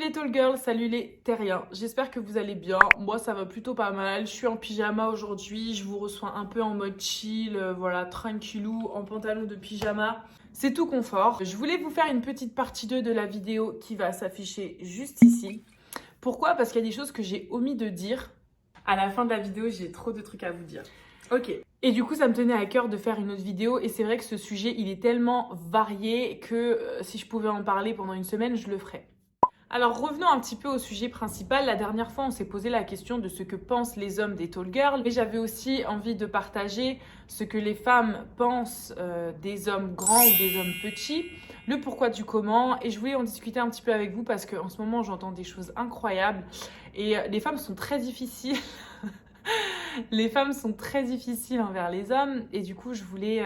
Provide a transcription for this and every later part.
les tall girls, salut les terriens, j'espère que vous allez bien, moi ça va plutôt pas mal, je suis en pyjama aujourd'hui, je vous reçois un peu en mode chill, voilà, tranquillou, en pantalon de pyjama, c'est tout confort. Je voulais vous faire une petite partie 2 de la vidéo qui va s'afficher juste ici. Pourquoi? Parce qu'il y a des choses que j'ai omis de dire. À la fin de la vidéo, j'ai trop de trucs à vous dire. Ok. Et du coup, ça me tenait à cœur de faire une autre vidéo. Et c'est vrai que ce sujet, il est tellement varié que si je pouvais en parler pendant une semaine, je le ferais. Alors revenons un petit peu au sujet principal. La dernière fois, on s'est posé la question de ce que pensent les hommes des tall girls. Mais j'avais aussi envie de partager ce que les femmes pensent des hommes grands ou des hommes petits, le pourquoi du comment. Et je voulais en discuter un petit peu avec vous parce qu'en ce moment, j'entends des choses incroyables. Et les femmes sont très difficiles. Les femmes sont très difficiles envers les hommes et du coup je voulais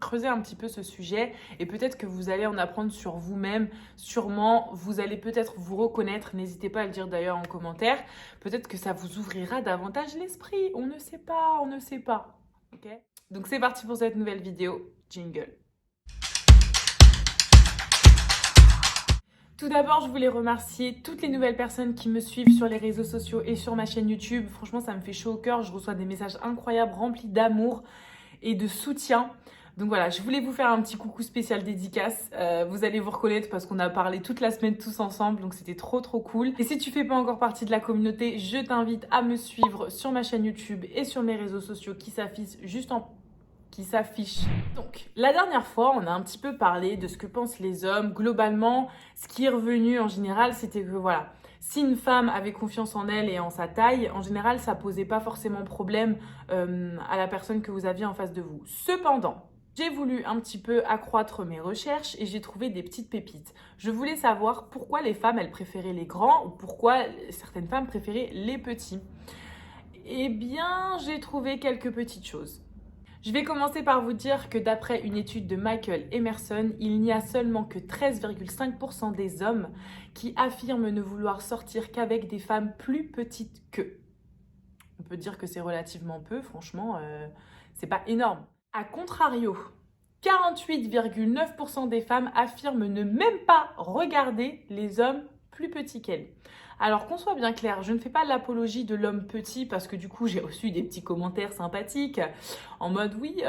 creuser un petit peu ce sujet et peut-être que vous allez en apprendre sur vous-même, sûrement vous allez peut-être vous reconnaître, n'hésitez pas à le dire d'ailleurs en commentaire, peut-être que ça vous ouvrira davantage l'esprit, on ne sait pas, ok? Donc c'est parti pour cette nouvelle vidéo, jingle. Tout d'abord, je voulais remercier toutes les nouvelles personnes qui me suivent sur les réseaux sociaux et sur ma chaîne YouTube. Franchement, ça me fait chaud au cœur. Je reçois des messages incroyables, remplis d'amour et de soutien. Donc voilà, je voulais vous faire un petit coucou spécial dédicace. Vous allez vous reconnaître parce qu'on a parlé toute la semaine tous ensemble. Donc c'était trop cool. Et si tu fais pas encore partie de la communauté, je t'invite à me suivre sur ma chaîne YouTube et sur mes réseaux sociaux qui s'affichent Donc, la dernière fois, on a un petit peu parlé de ce que pensent les hommes. Globalement, ce qui est revenu en général, c'était que voilà, si une femme avait confiance en elle et en sa taille, en général, ça posait pas forcément problème à la personne que vous aviez en face de vous. Cependant, j'ai voulu un petit peu accroître mes recherches et j'ai trouvé des petites pépites. Je voulais savoir pourquoi les femmes, elles préféraient les grands ou pourquoi certaines femmes préféraient les petits. Eh bien, j'ai trouvé quelques petites choses. Je vais commencer par vous dire que d'après une étude de Michael Emerson, il n'y a seulement que 13,5% des hommes qui affirment ne vouloir sortir qu'avec des femmes plus petites qu'eux. On peut dire que c'est relativement peu, franchement, c'est pas énorme. A contrario, 48,9% des femmes affirment ne même pas regarder les hommes plus petits qu'elles. Alors qu'on soit bien clair, je ne fais pas l'apologie de l'homme petit parce que du coup j'ai reçu des petits commentaires sympathiques en mode oui,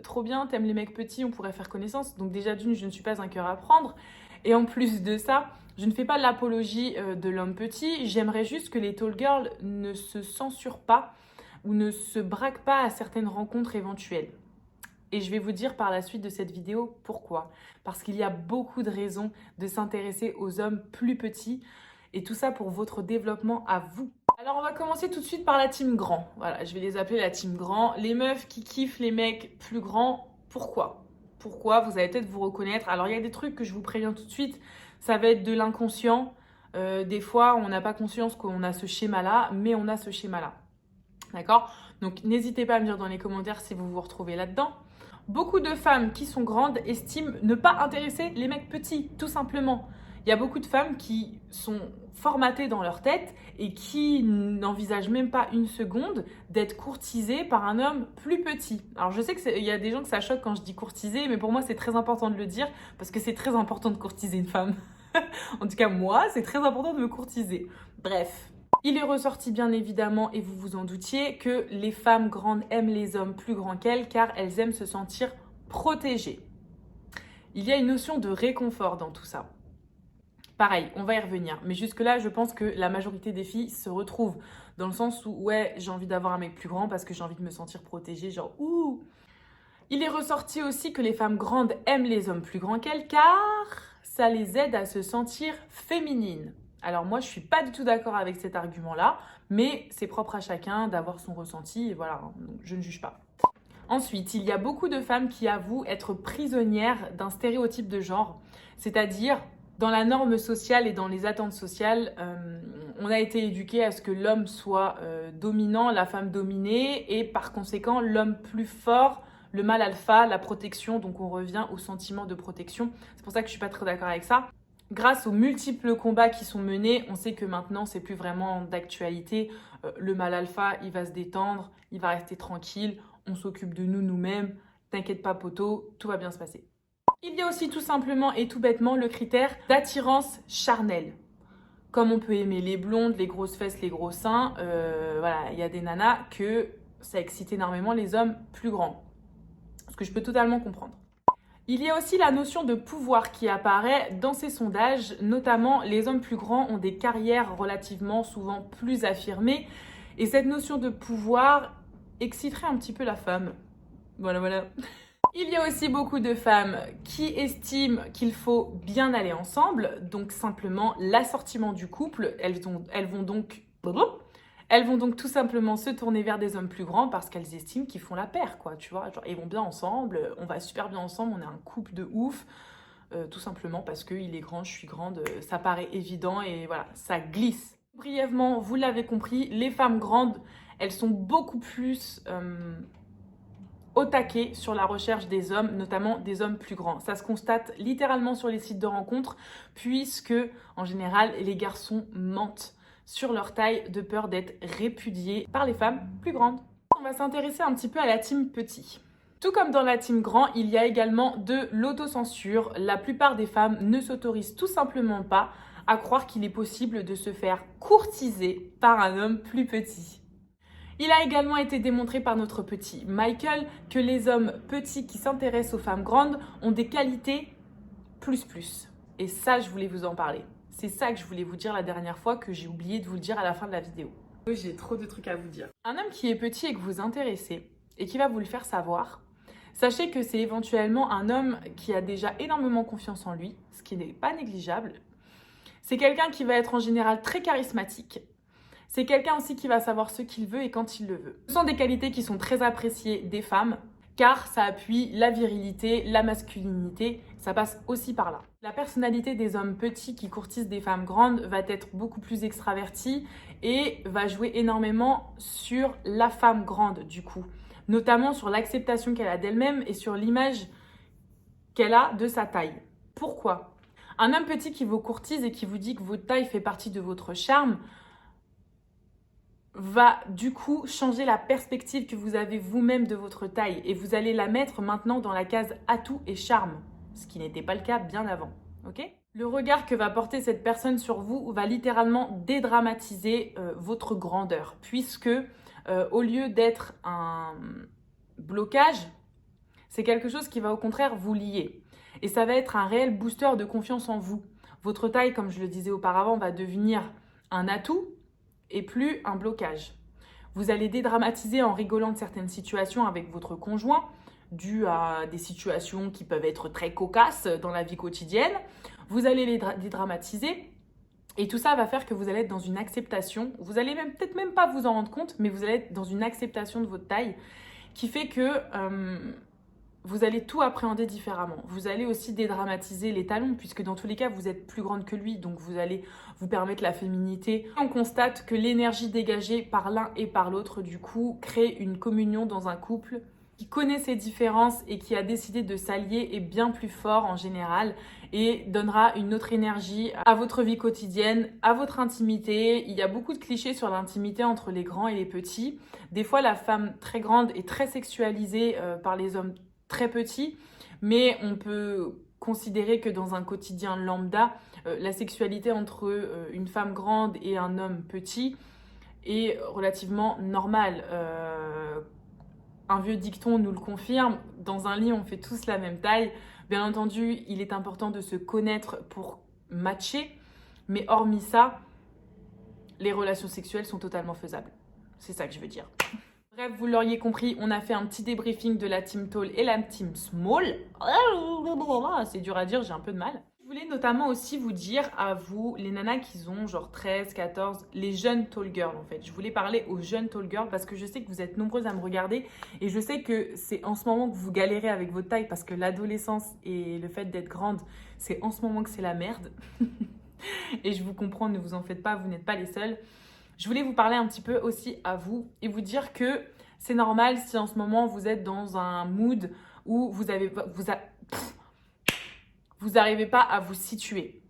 trop bien, t'aimes les mecs petits, on pourrait faire connaissance. Donc déjà d'une, je ne suis pas un cœur à prendre. Et en plus de ça, je ne fais pas l'apologie de l'homme petit. J'aimerais juste que les tall girls ne se censurent pas ou ne se braquent pas à certaines rencontres éventuelles. Et je vais vous dire par la suite de cette vidéo pourquoi. Parce qu'il y a beaucoup de raisons de s'intéresser aux hommes plus petits et tout ça pour votre développement à vous. Alors on va commencer tout de suite par la team grand. Voilà, je vais les appeler la team grand. Les meufs qui kiffent les mecs plus grands, pourquoi? Pourquoi? Vous allez peut-être vous reconnaître. Alors il y a des trucs que je vous préviens tout de suite, ça va être de l'inconscient. Des fois, on n'a pas conscience qu'on a ce schéma-là, mais on a ce schéma-là. D'accord? Donc n'hésitez pas à me dire dans les commentaires si vous vous retrouvez là-dedans. Beaucoup de femmes qui sont grandes estiment ne pas intéresser les mecs petits, tout simplement. Il y a beaucoup de femmes qui sont formatées dans leur tête et qui n'envisagent même pas une seconde d'être courtisées par un homme plus petit. Alors je sais qu'il y a des gens que ça choque quand je dis courtiser, mais pour moi c'est très important de le dire parce que c'est très important de courtiser une femme. En tout cas moi, c'est très important de me courtiser. Bref. Il est ressorti bien évidemment, et vous vous en doutiez, que les femmes grandes aiment les hommes plus grands qu'elles car elles aiment se sentir protégées. Il y a une notion de réconfort dans tout ça. Pareil, on va y revenir. Mais jusque-là, je pense que la majorité des filles se retrouvent dans le sens où, ouais, j'ai envie d'avoir un mec plus grand parce que j'ai envie de me sentir protégée, genre, ouh. Il est ressorti aussi que les femmes grandes aiment les hommes plus grands qu'elles car ça les aide à se sentir féminines. Alors moi, je suis pas du tout d'accord avec cet argument-là, mais c'est propre à chacun d'avoir son ressenti et voilà, donc je ne juge pas. Ensuite, il y a beaucoup de femmes qui avouent être prisonnières d'un stéréotype de genre, c'est-à-dire dans la norme sociale et dans les attentes sociales, on a été éduqué à ce que l'homme soit dominant, la femme dominée et par conséquent l'homme plus fort, le mâle alpha, la protection, donc on revient au sentiment de protection. C'est pour ça que je suis pas très d'accord avec ça. Grâce aux multiples combats qui sont menés, on sait que maintenant, c'est plus vraiment d'actualité. Le mâle alpha, il va se détendre, il va rester tranquille, on s'occupe de nous nous-mêmes. T'inquiète pas, poteau, tout va bien se passer. Il y a aussi tout simplement et tout bêtement le critère d'attirance charnelle. Comme on peut aimer les blondes, les grosses fesses, les gros seins, voilà, il y a des nanas que ça excite énormément les hommes plus grands. Ce que je peux totalement comprendre. Il y a aussi la notion de pouvoir qui apparaît dans ces sondages, notamment les hommes plus grands ont des carrières relativement souvent plus affirmées et cette notion de pouvoir exciterait un petit peu la femme. Voilà, voilà. Il y a aussi beaucoup de femmes qui estiment qu'il faut bien aller ensemble, donc simplement l'assortiment du couple, elles vont donc tout simplement se tourner vers des hommes plus grands parce qu'elles estiment qu'ils font la paire, quoi, tu vois. Genre, ils vont bien ensemble, on va super bien ensemble, on est un couple de ouf, tout simplement parce qu'il est grand, je suis grande, ça paraît évident et voilà, ça glisse. Brièvement, vous l'avez compris, les femmes grandes, elles sont beaucoup plus au taquet sur la recherche des hommes, notamment des hommes plus grands. Ça se constate littéralement sur les sites de rencontres, puisque en général, les garçons mentent sur leur taille de peur d'être répudiés par les femmes plus grandes. On va s'intéresser un petit peu à la team petit. Tout comme dans la team grand, il y a également de l'autocensure. La plupart des femmes ne s'autorisent tout simplement pas à croire qu'il est possible de se faire courtiser par un homme plus petit. Il a également été démontré par notre petit Michael que les hommes petits qui s'intéressent aux femmes grandes ont des qualités plus. Et ça, je voulais vous en parler. C'est ça que je voulais vous dire la dernière fois que j'ai oublié de vous le dire à la fin de la vidéo. J'ai trop de trucs à vous dire. Un homme qui est petit et que vous intéressez et qui va vous le faire savoir, sachez que c'est éventuellement un homme qui a déjà énormément confiance en lui, ce qui n'est pas négligeable. C'est quelqu'un qui va être en général très charismatique. C'est quelqu'un aussi qui va savoir ce qu'il veut et quand il le veut. Ce sont des qualités qui sont très appréciées des femmes car ça appuie la virilité, la masculinité, ça passe aussi par là. La personnalité des hommes petits qui courtisent des femmes grandes va être beaucoup plus extravertie et va jouer énormément sur la femme grande du coup, notamment sur l'acceptation qu'elle a d'elle-même et sur l'image qu'elle a de sa taille. Pourquoi ? Un homme petit qui vous courtise et qui vous dit que votre taille fait partie de votre charme va du coup changer la perspective que vous avez vous-même de votre taille et vous allez la mettre maintenant dans la case atout et charme, ce qui n'était pas le cas bien avant, ok ? Le regard que va porter cette personne sur vous va littéralement dédramatiser votre grandeur puisque au lieu d'être un blocage, c'est quelque chose qui va au contraire vous lier et ça va être un réel booster de confiance en vous. Votre taille, comme je le disais auparavant, va devenir un atout et plus un blocage. Vous allez dédramatiser en rigolant de certaines situations avec votre conjoint, dues à des situations qui peuvent être très cocasses dans la vie quotidienne. Vous allez les dédramatiser et tout ça va faire que vous allez être dans une acceptation. Vous allez peut-être même pas vous en rendre compte, mais vous allez être dans une acceptation de votre taille qui fait que vous allez tout appréhender différemment. Vous allez aussi dédramatiser les talons, puisque dans tous les cas, vous êtes plus grande que lui, donc vous allez vous permettre la féminité. On constate que l'énergie dégagée par l'un et par l'autre, du coup, crée une communion dans un couple qui connaît ses différences et qui a décidé de s'allier est bien plus fort en général et donnera une autre énergie à votre vie quotidienne, à votre intimité. Il y a beaucoup de clichés sur l'intimité entre les grands et les petits. Des fois, la femme très grande est très sexualisée par les hommes très petits, mais on peut considérer que dans un quotidien lambda, la sexualité entre une femme grande et un homme petit est relativement normale. Un vieux dicton nous le confirme, dans un lit on fait tous la même taille. Bien entendu, il est important de se connaître pour matcher, mais hormis ça, les relations sexuelles sont totalement faisables. C'est ça que je veux dire. Bref, vous l'auriez compris, on a fait un petit débriefing de la team tall et la team small. C'est dur à dire, j'ai un peu de mal. Je voulais notamment aussi vous dire à vous, les nanas qui ont genre 13, 14, les jeunes tall girls en fait. Je voulais parler aux jeunes tall girls parce que je sais que vous êtes nombreuses à me regarder et je sais que c'est en ce moment que vous galérez avec votre taille parce que l'adolescence et le fait d'être grande, c'est en ce moment que c'est la merde. Et je vous comprends, ne vous en faites pas, vous n'êtes pas les seuls. Je voulais vous parler un petit peu aussi à vous et vous dire que c'est normal si en ce moment vous êtes dans un mood où vous n'arrivez pas à vous situer.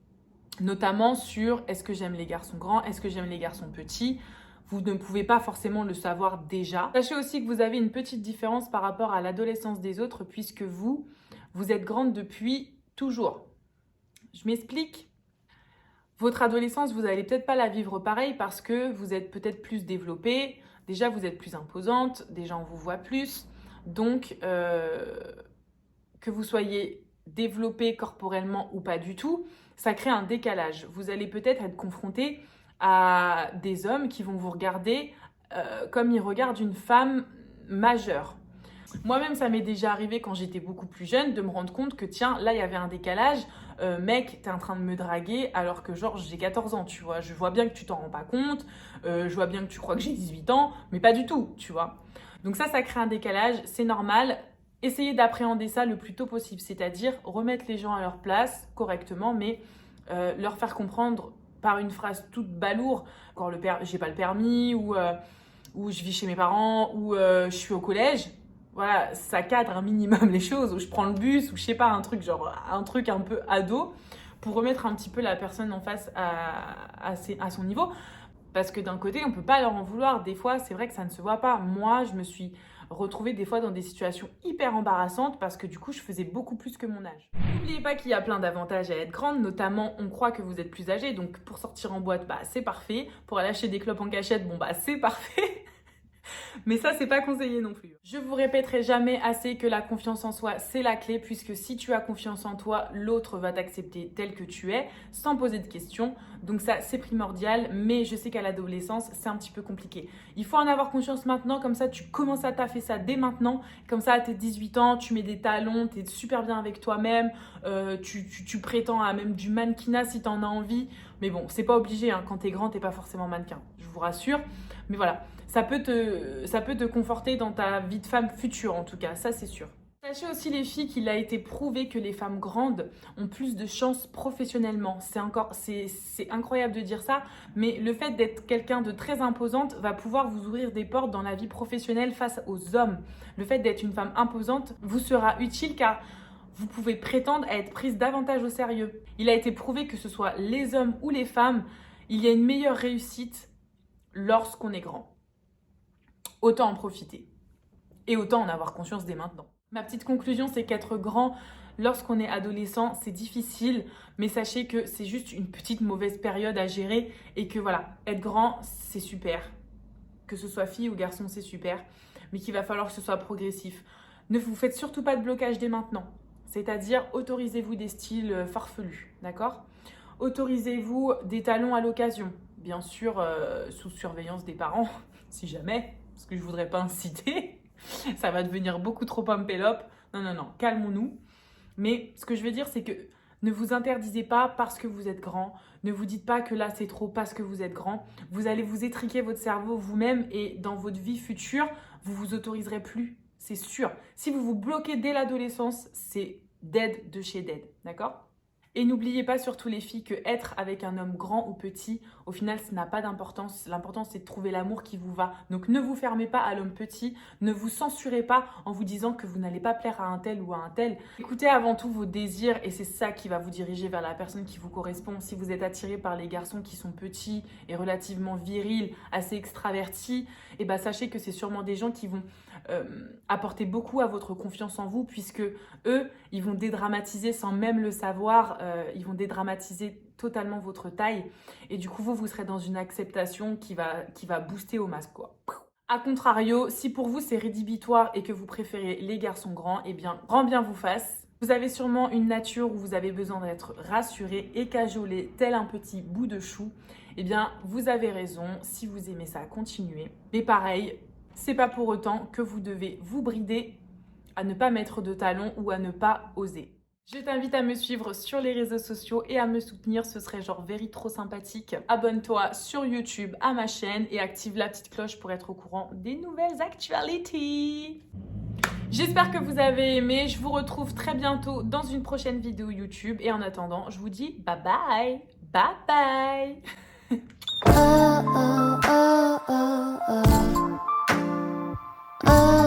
Notamment sur est-ce que j'aime les garçons grands, est-ce que j'aime les garçons petits. Vous ne pouvez pas forcément le savoir déjà. Sachez aussi que vous avez une petite différence par rapport à l'adolescence des autres puisque vous êtes grande depuis toujours. Je m'explique. Votre adolescence, vous n'allez peut-être pas la vivre pareil parce que vous êtes peut-être plus développée. Déjà, vous êtes plus imposante. Déjà, on vous voit plus. Donc, que vous soyez développé corporellement ou pas du tout, ça crée un décalage. Vous allez peut-être être confronté à des hommes qui vont vous regarder comme ils regardent une femme majeure. Moi-même, ça m'est déjà arrivé quand j'étais beaucoup plus jeune de me rendre compte que tiens, là, il y avait un décalage. Mec, t'es en train de me draguer alors que genre j'ai 14 ans, tu vois. Je vois bien que tu t'en rends pas compte, je vois bien que tu crois que j'ai 18 ans, mais pas du tout, tu vois. Donc ça crée un décalage, c'est normal. Essayez d'appréhender ça le plus tôt possible, c'est-à-dire remettre les gens à leur place correctement, mais leur faire comprendre par une phrase toute balourd, quand j'ai pas le permis, ou je vis chez mes parents, ou je suis au collège. Voilà, ça cadre un minimum les choses, où je prends le bus, ou je sais pas, un truc un peu ado, pour remettre un petit peu la personne en face à son niveau. Parce que d'un côté, on peut pas leur en vouloir. Des fois, c'est vrai que ça ne se voit pas. Moi, je me suis retrouvée des fois dans des situations hyper embarrassantes parce que du coup, je faisais beaucoup plus que mon âge. N'oubliez pas qu'il y a plein d'avantages à être grande, notamment on croit que vous êtes plus âgé, donc pour sortir en boîte, bah c'est parfait. Pour aller acheter des clopes en cachette, bon bah c'est parfait. Mais ça, c'est pas conseillé non plus. Je vous répéterai jamais assez que la confiance en soi, c'est la clé, puisque si tu as confiance en toi, l'autre va t'accepter tel que tu es, sans poser de questions. Donc ça, c'est primordial, mais je sais qu'à l'adolescence, c'est un petit peu compliqué. Il faut en avoir conscience maintenant, comme ça, tu commences à taffer ça dès maintenant. Comme ça, à tes 18 ans, tu mets des talons, tu es super bien avec toi-même, tu prétends à même du mannequinat si tu en as envie. Mais bon, c'est pas obligé, hein. Quand t'es grand, t'es pas forcément mannequin, je vous rassure. Mais voilà, ça peut te conforter dans ta vie de femme future en tout cas, ça c'est sûr. Sachez aussi les filles qu'il a été prouvé que les femmes grandes ont plus de chance professionnellement. C'est incroyable de dire ça, mais le fait d'être quelqu'un de très imposante va pouvoir vous ouvrir des portes dans la vie professionnelle face aux hommes. Le fait d'être une femme imposante vous sera utile car vous pouvez prétendre à être prise davantage au sérieux. Il a été prouvé que ce soit les hommes ou les femmes, il y a une meilleure réussite lorsqu'on est grand. Autant en profiter et autant en avoir conscience dès maintenant. Ma petite conclusion, c'est qu'être grand lorsqu'on est adolescent, c'est difficile, mais sachez que c'est juste une petite mauvaise période à gérer et que voilà, être grand, c'est super. Que ce soit fille ou garçon, c'est super, mais qu'il va falloir que ce soit progressif. Ne vous faites surtout pas de blocage dès maintenant, c'est-à-dire autorisez-vous des styles farfelus, d'accord ? Autorisez-vous des talons à l'occasion, bien sûr sous surveillance des parents, si jamais, parce que je ne voudrais pas inciter, ça va devenir beaucoup trop pump-up. Non, calmons-nous. Mais ce que je veux dire, c'est que ne vous interdisez pas parce que vous êtes grand. Ne vous dites pas que là, c'est trop parce que vous êtes grand. Vous allez vous étriquer votre cerveau vous-même et dans votre vie future, vous vous autoriserez plus. C'est sûr. Si vous vous bloquez dès l'adolescence, c'est dead de chez dead. D'accord ? Et n'oubliez pas surtout les filles que être avec un homme grand ou petit, au final, ça n'a pas d'importance. L'important, c'est de trouver l'amour qui vous va. Donc ne vous fermez pas à l'homme petit, ne vous censurez pas en vous disant que vous n'allez pas plaire à un tel ou à un tel. Écoutez avant tout vos désirs et c'est ça qui va vous diriger vers la personne qui vous correspond. Si vous êtes attiré par les garçons qui sont petits et relativement virils, assez extravertis, et ben sachez que c'est sûrement des gens qui vont apporter beaucoup à votre confiance en vous puisque eux, ils vont dédramatiser sans même le savoir, ils vont dédramatiser totalement votre taille et du coup vous serez dans une acceptation qui va booster au max quoi. A contrario, si pour vous c'est rédhibitoire et que vous préférez les garçons grands, eh bien grand bien vous fasse. Vous avez sûrement une nature où vous avez besoin d'être rassuré et cajolé tel un petit bout de chou. Eh bien vous avez raison, si vous aimez ça, continuez. Mais pareil, c'est pas pour autant que vous devez vous brider à ne pas mettre de talons ou à ne pas oser. Je t'invite à me suivre sur les réseaux sociaux et à me soutenir, ce serait genre very trop sympathique. Abonne-toi sur YouTube à ma chaîne et active la petite cloche pour être au courant des nouvelles actualités. J'espère que vous avez aimé, je vous retrouve très bientôt dans une prochaine vidéo YouTube et en attendant, je vous dis bye bye, bye bye. Oh, oh, oh, oh, oh. Oh.